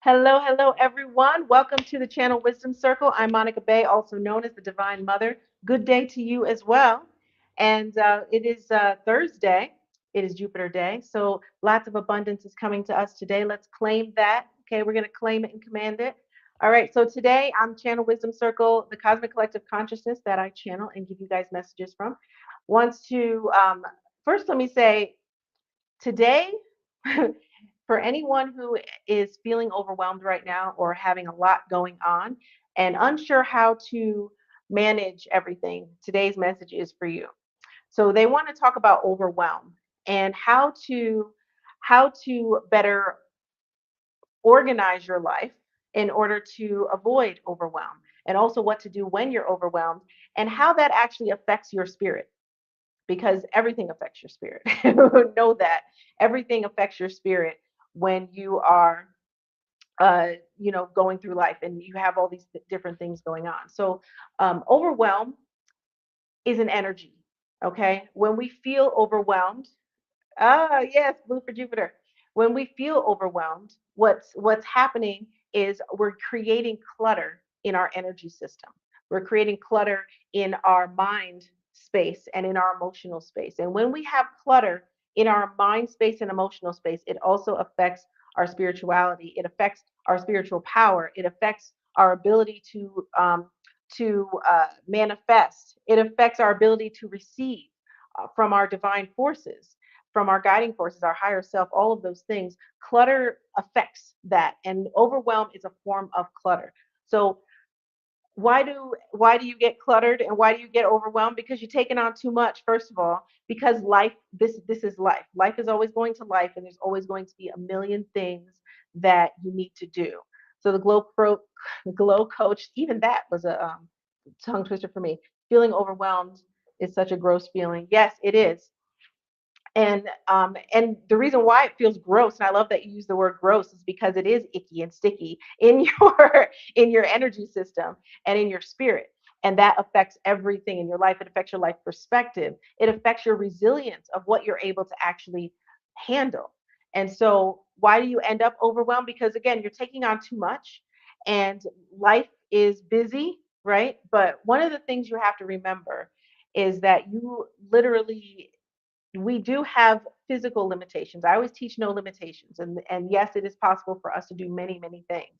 Hello, hello, everyone. Welcome to the channel Wisdom Circle. I'm Monica Bay, also known as the Divine Mother. Good day to you as well. And it is Thursday. It is Jupiter Day. So lots of abundance is coming to us today. Let's claim that. Okay, we're going to claim it and command it. All right, so today on Channel Wisdom Circle, the cosmic collective consciousness that I channel and give you guys messages from, wants to first let me say today for anyone who is feeling overwhelmed right now or having a lot going on and unsure how to manage everything, today's message is for you. So they want to talk about overwhelm and how to better organize your life in order to avoid overwhelm, and also what to do when you're overwhelmed and how that actually affects your spirit, because everything affects your spirit. Know that everything affects your spirit when you are going through life and you have all these different things going on. So overwhelm is an energy. Okay, when we feel overwhelmed, yes, blue for Jupiter. When we feel overwhelmed, what's happening is we're creating clutter in our energy system. We're creating clutter in our mind space and in our emotional space. And when we have clutter in our mind space and emotional space, it also affects our spirituality. It affects our spiritual power. It affects our ability to manifest. It affects our ability to receive from our divine forces, from our guiding forces, our higher self, all of those things. Clutter affects that, and overwhelm is a form of clutter. So why do you get cluttered and why do you get overwhelmed? Because you're taking on too much, first of all, because life, this is life. Life is always going to life, and there's always going to be a million things that you need to do. So the glow coach, even that was a tongue twister for me. Feeling overwhelmed is such a gross feeling. Yes, it is. And the reason why it feels gross, and I love that you use the word gross, is because it is icky and sticky in your energy system and in your spirit. And that affects everything in your life. It affects your life perspective. It affects your resilience of what you're able to actually handle. And so why do you end up overwhelmed? Because again, you're taking on too much and life is busy, right? But one of the things you have to remember is that you literally, we do have physical limitations. I always teach no limitations. And yes, it is possible for us to do many, many things.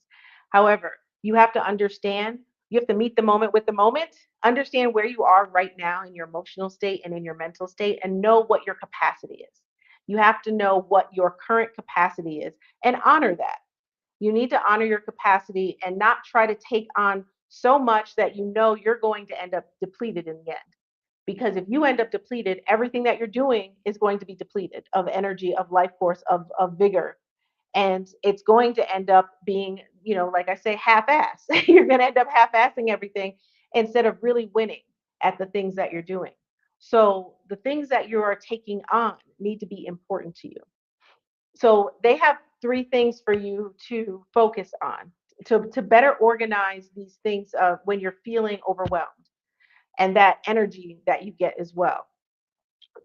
However, you have to understand, you have to meet the moment with the moment, understand where you are right now in your emotional state and in your mental state, and know what your capacity is. You have to know what your current capacity is and honor that. You need to honor your capacity and not try to take on so much that you know you're going to end up depleted in the end. Because if you end up depleted, everything that you're doing is going to be depleted of energy, of life force, of vigor. And it's going to end up being, like I say, half ass. You're going to end up half assing everything instead of really winning at the things that you're doing. So the things that you are taking on need to be important to you. So they have three things for you to focus on to better organize these things when you're feeling overwhelmed and that energy that you get as well.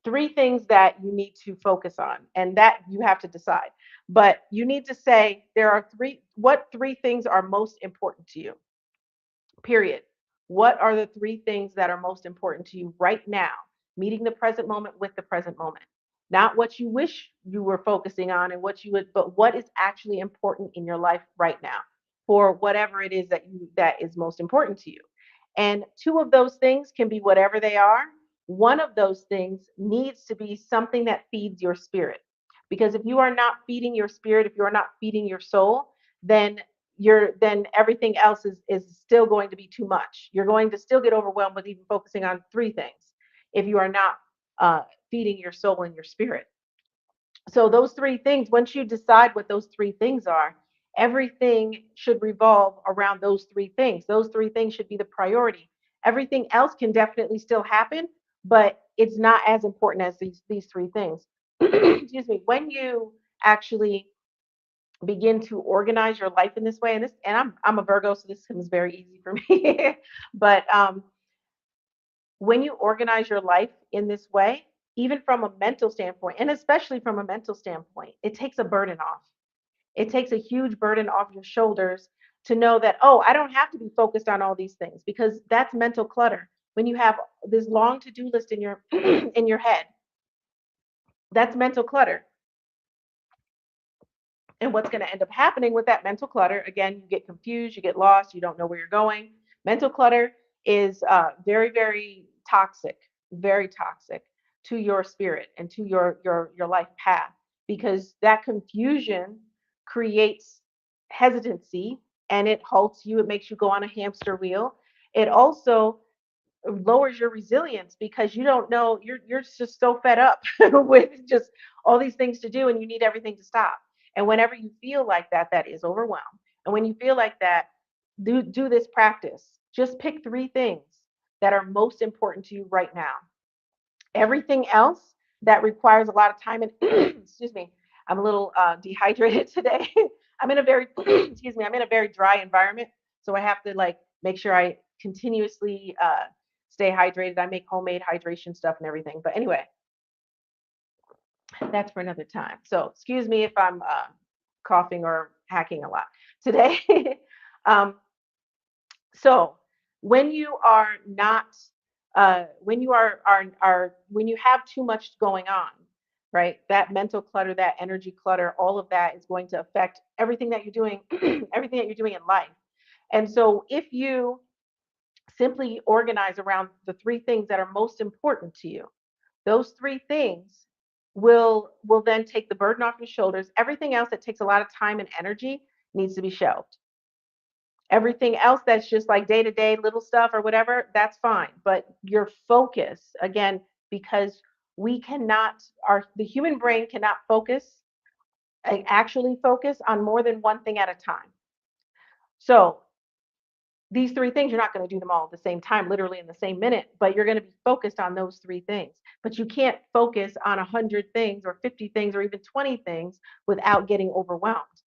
Three things that you need to focus on, and that you have to decide. But you need to say there are what three things are most important to you, period. What are the three things that are most important to you right now? Meeting the present moment with the present moment. Not what you wish you were focusing on and what you would, but what is actually important in your life right now for whatever it is that is most important to you. And two of those things can be whatever they are. One of those things needs to be something that feeds your spirit. Because if you are not feeding your spirit, if you are not feeding your soul, then everything else is still going to be too much. You're going to still get overwhelmed with even focusing on three things if you are not feeding your soul and your spirit. So those three things, once you decide what those three things are, everything should revolve around those three things. Those three things should be the priority. Everything else can definitely still happen, but it's not as important as these three things. Excuse me. When you actually begin to organize your life in this way, and I'm a Virgo, so this comes very easy for me. But when you organize your life in this way, even from a mental standpoint, and especially from a mental standpoint, it takes a burden off. It takes a huge burden off your shoulders to know that, oh, I don't have to be focused on all these things, because that's mental clutter. When you have this long to-do list in your in your head, that's mental clutter. And what's going to end up happening with that mental clutter, again, you get confused, you get lost, you don't know where you're going. Mental clutter is very, very toxic to your spirit and to your life path, because that confusion creates hesitancy, and it halts you. It makes you go on a hamster wheel. It also lowers your resilience, because you don't know, you're just so fed up with just all these things to do, and you need everything to stop. And whenever you feel like that, that is overwhelmed. And when you feel like that, do this practice. Just pick three things that are most important to you right now. Everything else that requires a lot of time and excuse me, I'm a little dehydrated today. I'm in a very excuse me, I'm in a very dry environment, so I have to like make sure I continuously stay hydrated. I make homemade hydration stuff and everything. But anyway, that's for another time. So excuse me if I'm coughing or hacking a lot today. um, So when you are not, when you when you have too much going on, right? That mental clutter, that energy clutter, all of that is going to affect everything that you're doing, everything that you're doing in life. And so if you simply organize around the three things that are most important to you, those three things will then take the burden off your shoulders. Everything else that takes a lot of time and energy needs to be shelved. Everything else that's just like day to day little stuff or whatever, that's fine. But your focus, again, because we cannot, the human brain cannot focus, actually focus on more than one thing at a time. So these three things, you're not going to do them all at the same time, literally in the same minute, but you're going to be focused on those three things. But you can't focus on 100 things or 50 things or even 20 things without getting overwhelmed,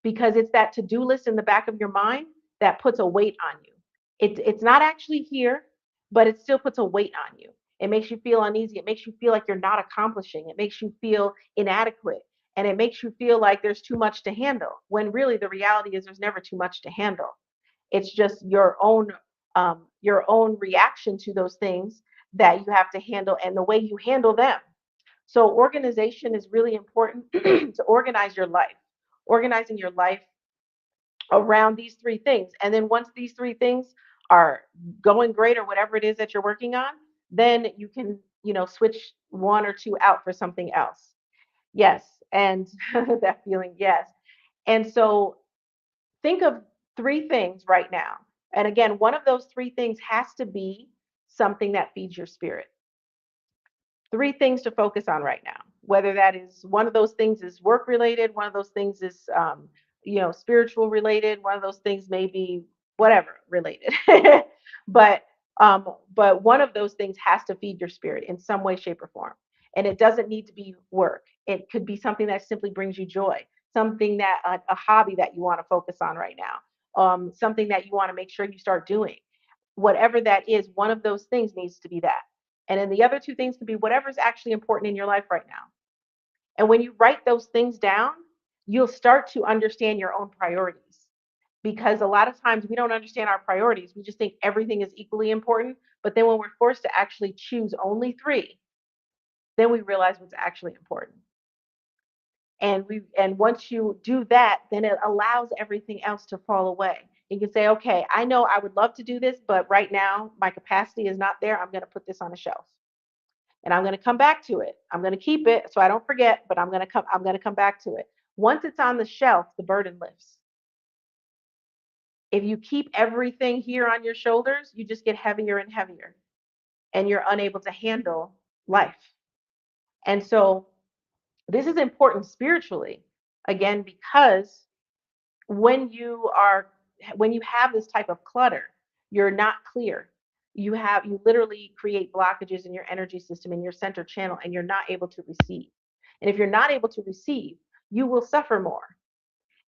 because it's that to-do list in the back of your mind that puts a weight on you. It's not actually here, but it still puts a weight on you. It makes you feel uneasy. It makes you feel like you're not accomplishing. It makes you feel inadequate. And it makes you feel like there's too much to handle, when really the reality is there's never too much to handle. It's just your own reaction to those things that you have to handle, and the way you handle them. So organization is really important to organize your life. Organizing your life around these three things. And then once these three things are going great or whatever it is that you're working on, then you can, switch one or two out for something else. Yes. And that feeling, yes. And so think of three things right now. And again, one of those three things has to be something that feeds your spirit. Three things to focus on right now, whether that is one of those things is work related, one of those things is spiritual related, one of those things may be whatever related. but but one of those things has to feed your spirit in some way, shape, or form. And it doesn't need to be work. It could be something that simply brings you joy, something that a hobby that you want to focus on right now, something that you want to make sure you start doing. Whatever that is, one of those things needs to be that. And then the other two things can be whatever's actually important in your life right now. And when you write those things down, you'll start to understand your own priorities. Because a lot of times we don't understand our priorities. We just think everything is equally important. But then when we're forced to actually choose only three, then we realize what's actually important. And once you do that, then it allows everything else to fall away. You can say, okay, I know I would love to do this, but right now my capacity is not there. I'm going to put this on a shelf, and I'm going to come back to it. I'm going to keep it so I don't forget, but I'm going to come back to it. Once it's on the shelf, the burden lifts. If you keep everything here on your shoulders, you just get heavier and heavier, and you're unable to handle life. And so this is important spiritually, again, because when you have this type of clutter, you're not clear. You literally create blockages in your energy system, in your center channel, and you're not able to receive. And if you're not able to receive, you will suffer more.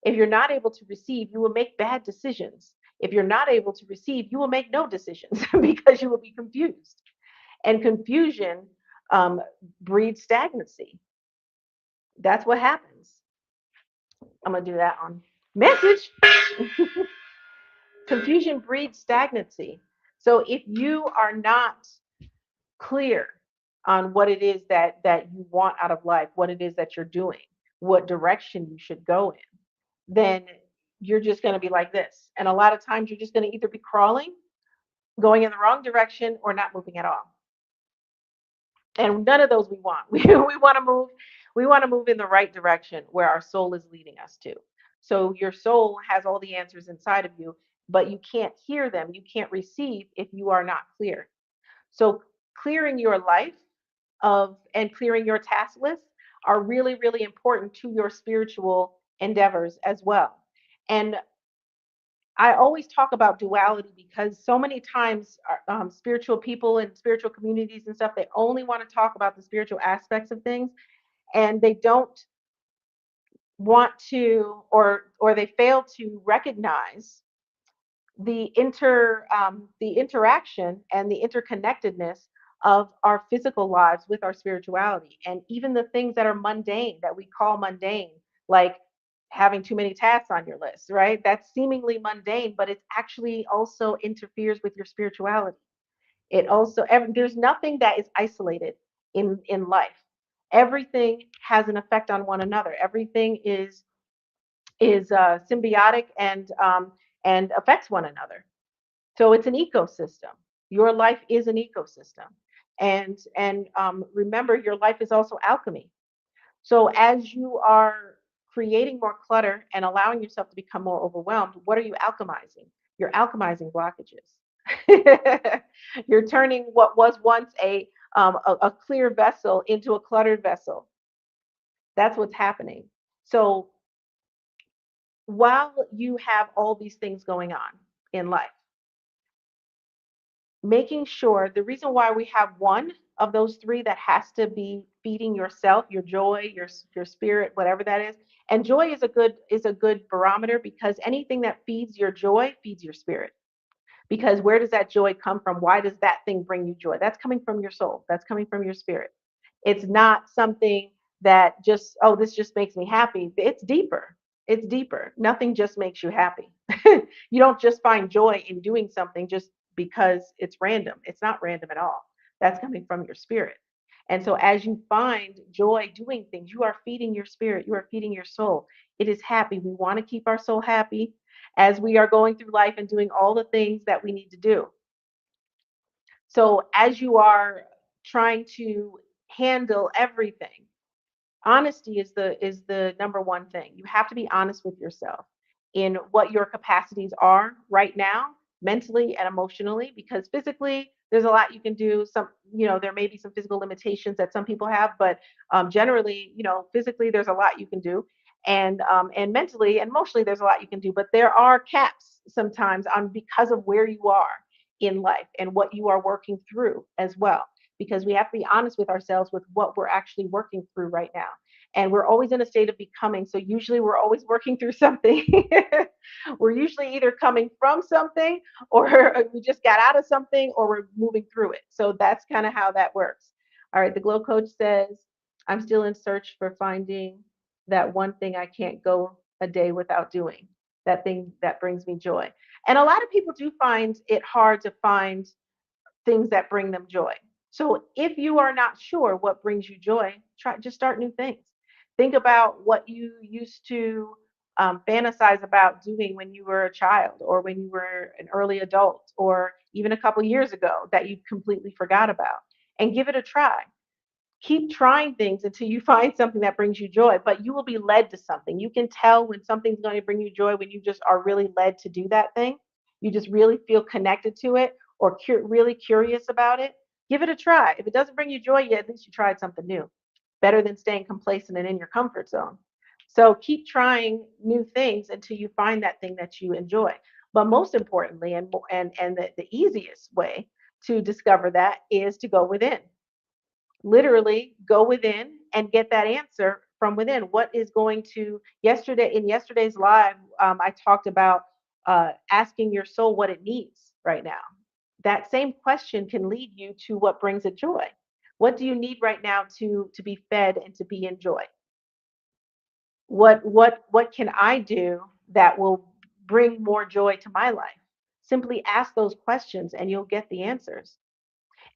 If you're not able to receive, you will make bad decisions. If you're not able to receive, you will make no decisions because you will be confused. And confusion breeds stagnancy. That's what happens. I'm gonna do that on message. Confusion breeds stagnancy. So if you are not clear on what it is that you want out of life, what it is that you're doing, what direction you should go in, then you're just going to be like this. And a lot of times you're just going to either be crawling, going in the wrong direction, or not moving at all. And none of those we want. We want to move. We want to move in the right direction where our soul is leading us to. So your soul has all the answers inside of you, but you can't hear them. You can't receive if you are not clear. So clearing your life of and clearing your task list are really, really important to your spiritual endeavors as well. And I always talk about duality because so many times spiritual people and spiritual communities and stuff, they only want to talk about the spiritual aspects of things, and they don't want to, or they fail to recognize the interaction and the interconnectedness of our physical lives with our spirituality, and even the things that are mundane, that we call mundane, like having too many tasks on your list, right? That's seemingly mundane, but it actually also interferes with your spirituality. It also, there's nothing that is isolated in life. Everything has an effect on one another. Everything is symbiotic and affects one another. So it's an ecosystem. Your life is an ecosystem. And remember, your life is also alchemy. So as you are creating more clutter and allowing yourself to become more overwhelmed, what are you alchemizing? You're alchemizing blockages. You're turning what was once a clear vessel into a cluttered vessel. That's what's happening. So while you have all these things going on in life, making sure the reason why we have one of those three that has to be feeding yourself, your joy, your spirit, whatever that is. And joy is a good barometer, because anything that feeds your joy feeds your spirit. Because where does that joy come from? Why does that thing bring you joy? That's coming from your soul. That's coming from your spirit. It's not something that just, oh, this just makes me happy. It's deeper. It's deeper. Nothing just makes you happy. You don't just find joy in doing something just because it's random. It's not random at all. That's coming from your spirit. And so as you find joy doing things, you are feeding your spirit, you are feeding your soul. It is happy. We want to keep our soul happy as we are going through life and doing all the things that we need to do. So as you are trying to handle everything, honesty is the number one thing. You have to be honest with yourself in what your capacities are right now, mentally and emotionally, because physically there's a lot you can do. Some, there may be some physical limitations that some people have, but generally, physically there's a lot you can do, and mentally and emotionally there's a lot you can do. But there are caps sometimes on, because of where you are in life and what you are working through as well, because we have to be honest with ourselves with what we're actually working through right now. And we're always in a state of becoming. So usually we're always working through something. We're usually either coming from something, or we just got out of something, or we're moving through it. So that's kind of how that works. All right. The Glow Coach says, I'm still in search for finding that one thing I can't go a day without doing, that thing that brings me joy. And a lot of people do find it hard to find things that bring them joy. So if you are not sure what brings you joy, just start new things. Think about what you used to fantasize about doing when you were a child, or when you were an early adult, or even a couple years ago that you completely forgot about, and give it a try. Keep trying things until you find something that brings you joy, but you will be led to something. You can tell when something's going to bring you joy when you just are really led to do that thing. You just really feel connected to it, or really curious about it. Give it a try. If it doesn't bring you joy yet, at least you tried something new. Better than staying complacent and in your comfort zone. So keep trying new things until you find that thing that you enjoy. But most importantly, and the easiest way to discover that is to go within. Literally go within and get that answer from within. What is going to, yesterday's live, I talked about asking your soul what it needs right now. That same question can lead you to what brings it joy. What do you need right now to be fed and to be in joy? What can I do that will bring more joy to my life? Simply ask those questions and you'll get the answers.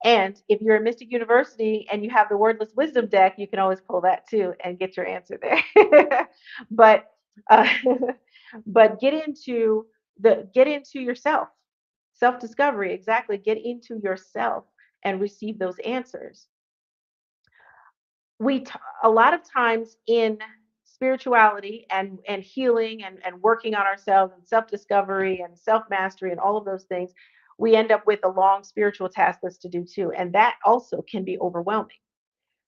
And if you're at Mystic University and you have the Wordless Wisdom deck, you can always pull that too and get your answer there. but uh, but get into yourself, self discovery. Exactly, get into yourself and receive those answers. we t- a lot of times in spirituality and healing and working on ourselves and self discovery and self mastery and all of those things, we end up with a long spiritual task list to do too, and that also can be overwhelming.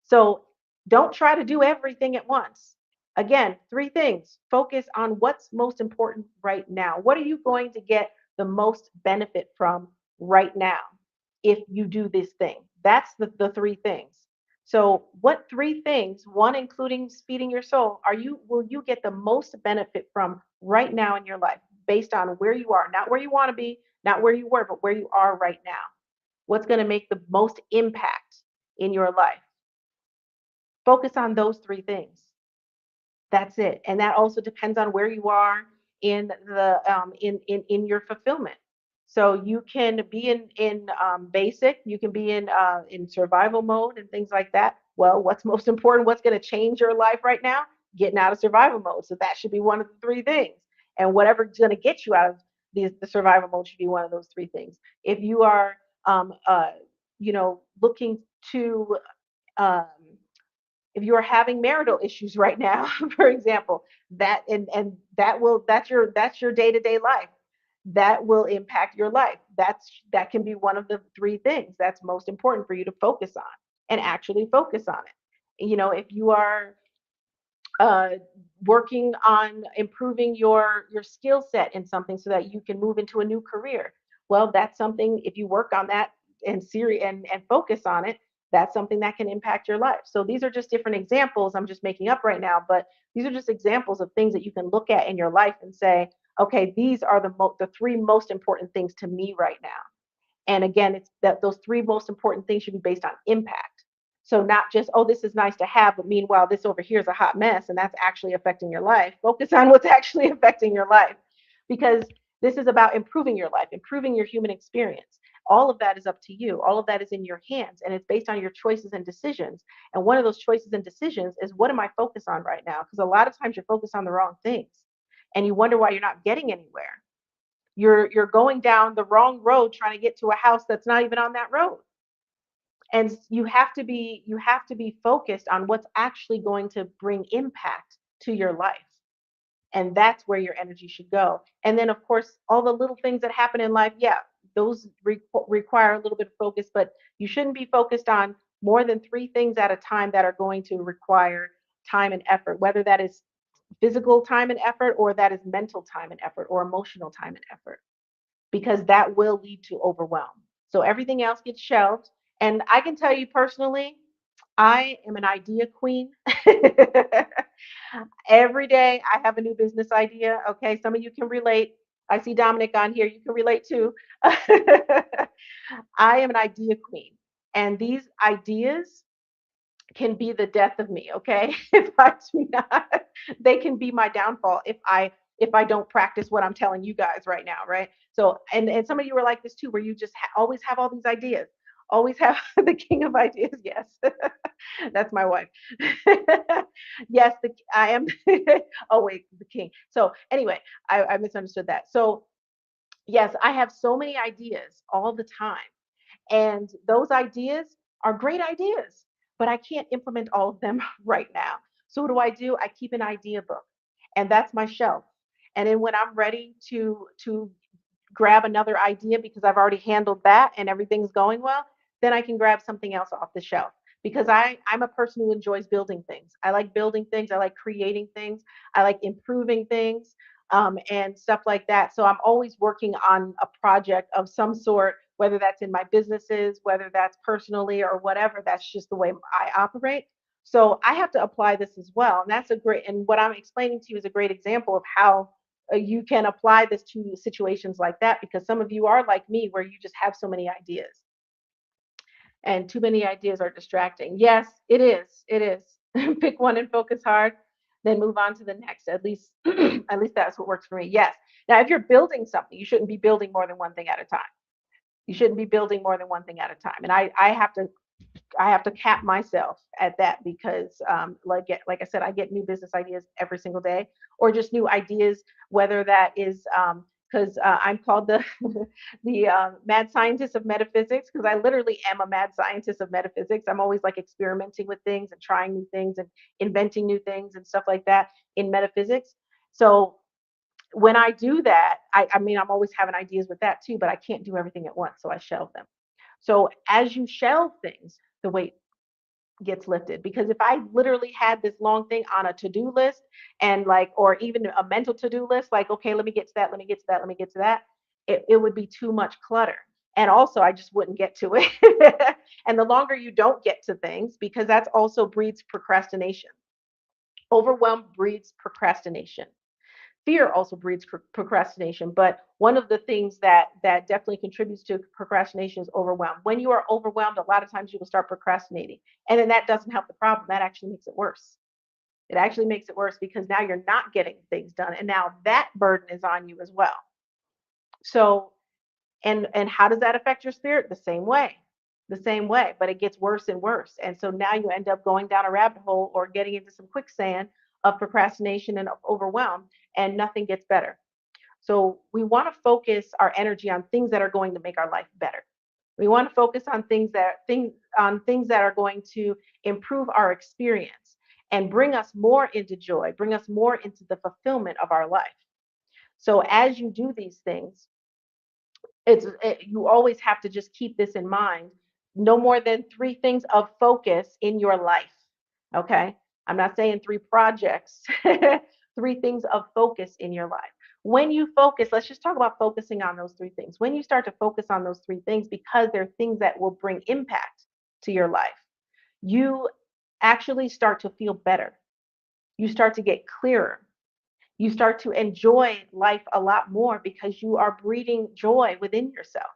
So don't try to do everything at once. Again, three things: focus on what's most important right now. What are you going to get the most benefit from right now if you do this thing? That's the three things. So, what three things, one including feeding your soul, will you get the most benefit from right now in your life based on where you are, not where you want to be, not where you were, but where you are right now? What's going to make the most impact in your life? Focus on those three things. That's it. And that also depends on where you are in the in your fulfillment. So you can be in basic, you can be in survival mode and things like that. Well, what's most important? What's going to change your life right now? Getting out of survival mode. So that should be one of the three things. And whatever's going to get you out of the survival mode should be one of those three things. If you are, um, uh, looking to um, if you are having marital issues right now, for example, that's your day-to-day life. That will impact your life. That can be one of the three things that's most important for you to focus on and actually focus on it. If you are uh, working on improving your skill set in something so that you can move into a new career. Well, that's something, if you work on that and focus on it, that's something that can impact your life. So these are just different examples I'm just making up right now, but these are just examples of things that you can look at in your life and say, okay, these are the three most important things to me right now. And again, it's that those three most important things should be based on impact. So not just, oh, this is nice to have, but meanwhile, this over here is a hot mess and that's actually affecting your life. Focus on what's actually affecting your life because this is about improving your life, improving your human experience. All of that is up to you. All of that is in your hands and it's based on your choices and decisions. And one of those choices and decisions is, what am I focused on right now? Because a lot of times you're focused on the wrong things and you wonder why you're not getting anywhere. You're going down the wrong road trying to get to a house that's not even on that road. And you have to be focused on what's actually going to bring impact to your life. And that's where your energy should go. And then of course all the little things that happen in life, yeah, those require a little bit of focus, but you shouldn't be focused on more than three things at a time that are going to require time and effort, whether that is physical time and effort or that is mental time and effort or emotional time and effort, because that will lead to overwhelm. So everything else gets shelved. And I can tell you personally, I am an idea queen. Every day I have a new business idea. Okay, some of you can relate. I see Dominic on here. You can relate too. I am an idea queen. And these ideas can be the death of me, okay? If I do not, they can be my downfall if I don't practice what I'm telling you guys right now, right? So, and some of you are like this too, where you just always have all these ideas, always have the king of ideas. Yes, that's my wife. Yes, I am. Oh wait, the king. So anyway, I misunderstood that. So yes, I have so many ideas all the time. And those ideas are great ideas, but I can't implement all of them right now. So what do? I keep an idea book, and that's my shelf. And then when I'm ready to grab another idea because I've already handled that and everything's going well, then I can grab something else off the shelf. Because I'm a person who enjoys building things. I like building things. I like creating things. I like improving things and stuff like that. So I'm always working on a project of some sort, whether that's in my businesses, whether that's personally or whatever. That's just the way I operate. So I have to apply this as well. And that's a great, and what I'm explaining to you is a great example of how you can apply this to situations like that, because some of you are like me where you just have so many ideas and too many ideas are distracting. Yes, it is. It is. Pick one and focus hard. then move on to the next. At least, at least that's what works for me. Yes. Now, if you're building something, you shouldn't be building more than one thing at a time. You shouldn't be building more than one thing at a time. And I have to cap myself at that because, like I said, I get new business ideas every single day, or just new ideas, whether that is because I'm called the the mad scientist of metaphysics, because I literally am a mad scientist of metaphysics. I'm always like experimenting with things and trying new things and inventing new things and stuff like that in metaphysics. So when I do that, I mean, I'm always having ideas with that too, but I can't do everything at once, so I shelve them. So as you shelve things, the weight gets lifted. Because if I literally had this long thing on a to-do list, and like, or even a mental to-do list, like, okay, let me get to that, let me get to that, let me get to that, it would be too much clutter. And also, I just wouldn't get to it. And the longer you don't get to things, because that's also breeds procrastination. Overwhelm breeds procrastination. Fear also breeds procrastination, but one of the things that definitely contributes to procrastination is overwhelm. When you are overwhelmed, a lot of times you will start procrastinating, and then that doesn't help the problem. That actually makes it worse. It actually makes it worse because now you're not getting things done, and now that burden is on you as well. So, and how does that affect your spirit? The same way. The same way, but it gets worse and worse. And so now you end up going down a rabbit hole or getting into some quicksand of procrastination and of overwhelm, and nothing gets better. So we want to focus our energy on things that are going to make our life better. We want to focus on things that are going to improve our experience and bring us more into joy, bring us more into the fulfillment of our life. So as you do these things, you always have to just keep this in mind. No more than three things of focus in your life. Okay. I'm not saying three projects, three things of focus in your life. When you focus, let's just talk about focusing on those three things. When you start to focus on those three things, because they're things that will bring impact to your life, you actually start to feel better. You start to get clearer. You start to enjoy life a lot more because you are breeding joy within yourself.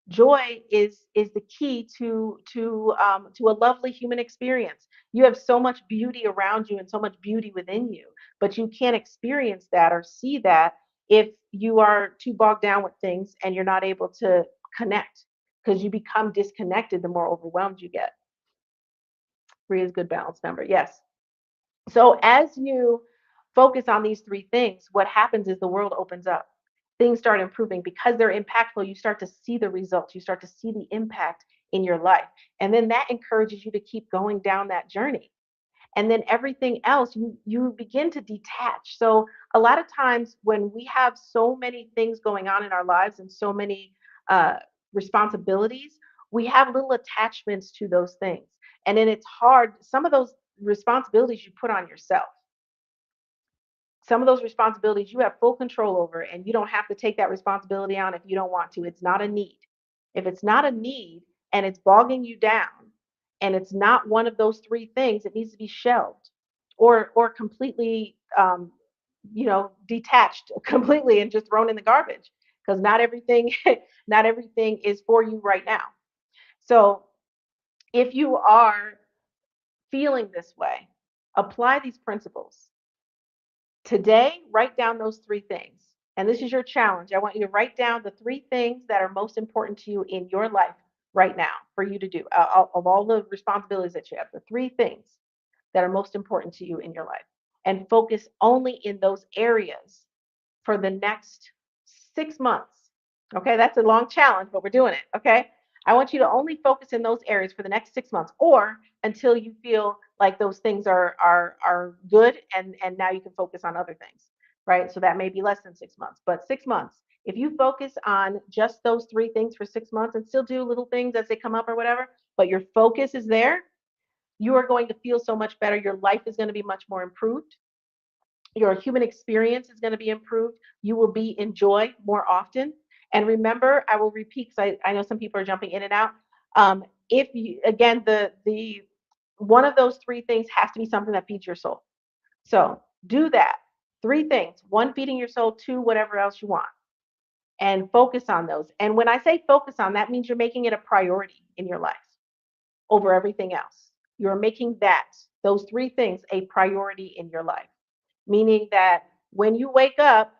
Joy is the key to a lovely human experience. You have so much beauty around you and so much beauty within you, but you can't experience that or see that if you are too bogged down with things and you're not able to connect, because you become disconnected the more overwhelmed you get. Three is good balance number. Yes. So as you focus on these three things, what happens is the world opens up. Things start improving because they're impactful. You start to see the results, you start to see the impact in your life. And then that encourages you to keep going down that journey. And then everything else, you begin to detach. So a lot of times when we have so many things going on in our lives and so many uh, responsibilities, we have little attachments to those things. And then it's hard. Some of those responsibilities you put on yourself. Some of those responsibilities you have full control over, and you don't have to take that responsibility on if you don't want to. It's not a need. If it's not a need and it's bogging you down, and it's not one of those three things, it needs to be shelved or completely, detached completely and just thrown in the garbage, because not everything not everything is for you right now. So if you are feeling this way, apply these principles. Today, write down those three things. And this is your challenge. I want you to write down the three things that are most important to you in your life right now for you to do, of all the responsibilities that you have, the three things that are most important to you in your life. And focus only in those areas for the next 6 months. Okay, that's a long challenge, but we're doing it. Okay, I want you to only focus in those areas for the next 6 months, or until you feel like those things are good, and now you can focus on other things. Right, so that may be less than 6 months, but 6 months. If you focus on just those three things for 6 months and still do little things as they come up or whatever, but your focus is there, you are going to feel so much better. Your life is going to be much more improved. Your human experience is going to be improved. You will be in joy more often. And remember, I will repeat because I know some people are jumping in and out. If you, again, the one of those three things has to be something that feeds your soul. So do that. Three things: one, feeding your soul; two, whatever else you want, and focus on those. And when I say focus on, that means you're making it a priority in your life over everything else. You're making those three things a priority in your life, meaning that when you wake up,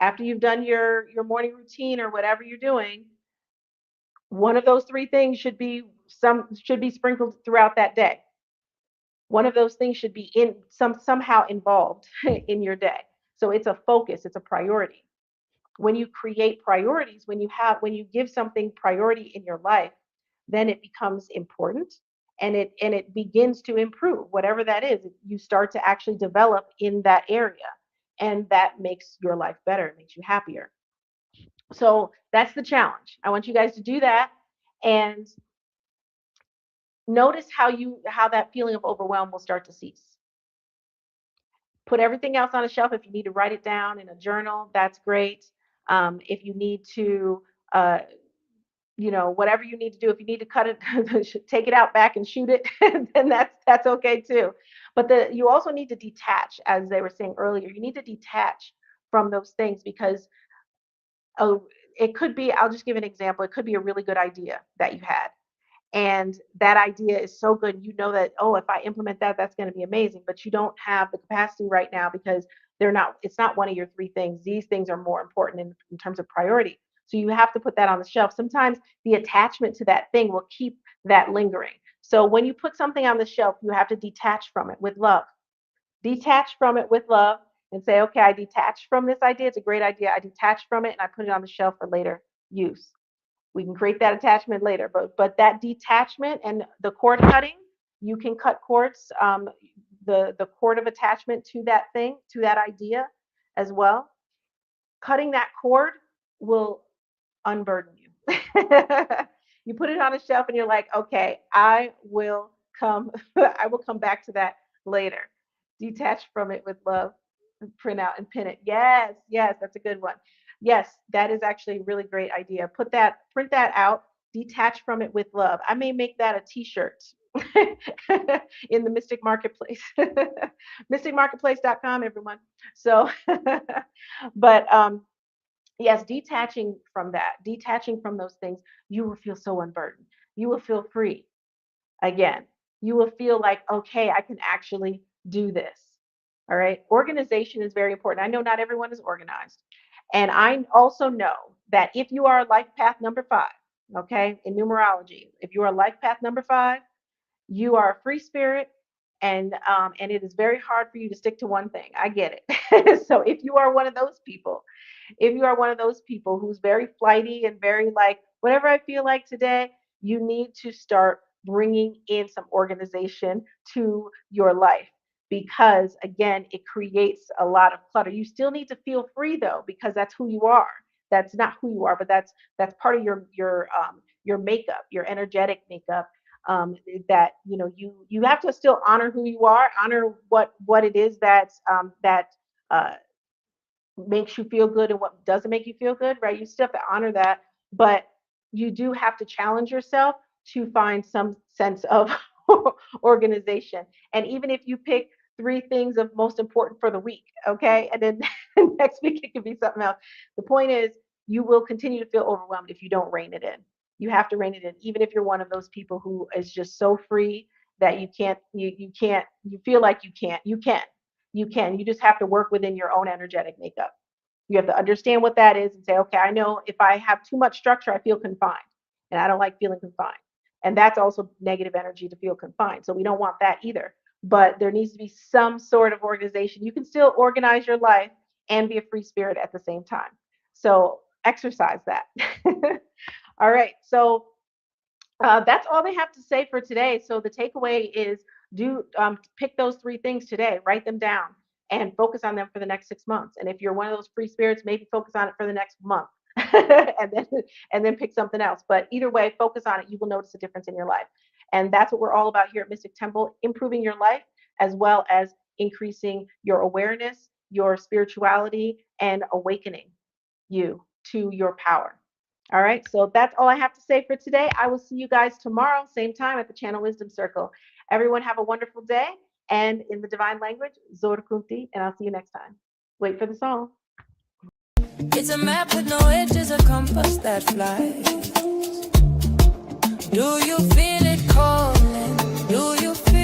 after you've done your morning routine or whatever you're doing, one of those three things should be sprinkled throughout that day. One of those things should be somehow involved in your day. So it's a focus, it's a priority. When you create priorities, when you give something priority in your life, then it becomes important, and it begins to improve. Whatever that is, you start to actually develop in that area, and that makes your life better. It makes you happier. So that's the challenge. I want you guys to do that, and notice how that feeling of overwhelm will start to cease. Put everything else on a shelf. If you need to write it down in a journal, that's great. If you need to, uh, whatever you need to do, if you need to cut it, take it out back and shoot it, then that's okay too. But you also need to detach, as they were saying earlier. You need to detach from those things, because it could be. I'll just give an example. It could be a really good idea that you had, and that idea is so good, you know that, oh, if I implement that, that's going to be amazing, but you don't have the capacity right now, because it's not one of your three things. These things are more important in terms of priority. So you have to put that on the shelf. Sometimes the attachment to that thing will keep that lingering. So when you put something on the shelf, you have to detach from it with love. Detach from it with love, and say, okay, I detach from this idea. It's a great idea. I detach from it, and I put it on the shelf for later use. We can create that attachment later, but that detachment and the cord cutting, you can cut cords, the cord of attachment to that thing, to that idea as well. Cutting that cord will unburden you. You put it on a shelf and you're like, okay, I will come back to that later. Detach from it with love, print out and pin it. Yes, yes, that's a good one. Yes, that is actually a really great idea. Print that out, detach from it with love. I may make that a t-shirt in the Mystic Marketplace. mysticmarketplace.com, everyone. So, but yes, detaching from those things, you will feel so unburdened. You will feel free again. You will feel like, okay, I can actually do this. All right. Organization is very important. I know not everyone is organized. And I also know that if you are life path number 5, okay, in numerology, if you are life path number 5, you are a free spirit, and it is very hard for you to stick to one thing. I get it. So if you are one of those people who's very flighty and very like, whatever I feel like today, you need to start bringing in some organization to your life, because again, it creates a lot of clutter. You still need to feel free though, because that's who you are. That's not who you are, but that's part of your makeup, your energetic makeup. That you have to still honor who you are, honor what it is that uh, makes you feel good and what doesn't make you feel good, right? You still have to honor that, but you do have to challenge yourself to find some sense of organization. And even if you pick 3 things of most important for the week, okay, and then next week it could be something else. The point is, you will continue to feel overwhelmed if you don't rein it in. You have to rein it in, even if you're one of those people who is just so free that you feel like you just have to work within your own energetic makeup. You have to understand what that is and say, okay, I know if I have too much structure, I feel confined, and I don't like feeling confined. And that's also negative energy, to feel confined. So we don't want that either. But there needs to be some sort of organization. You can still organize your life and be a free spirit at the same time. So exercise that. All right. So that's all they have to say for today. So the takeaway is, pick those 3 things today, write them down, and focus on them for the next 6 months. And if you're one of those free spirits, maybe focus on it for the next month, and then pick something else. But either way, focus on it. You will notice a difference in your life. And that's what we're all about here at Mystic Temple: improving your life, as well as increasing your awareness, your spirituality, and awakening you to your power. All right, so that's all I have to say for today. I will see you guys tomorrow, same time, at the Channel Wisdom Circle. Everyone have a wonderful day, and in the divine language, Zor Kunti, and I'll see you next time. Wait for the song. It's a map with no edges, a compass that flies. Do you feel it calling? Do you feel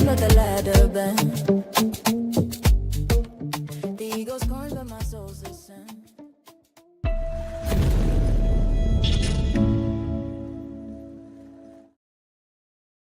let the ladder bend.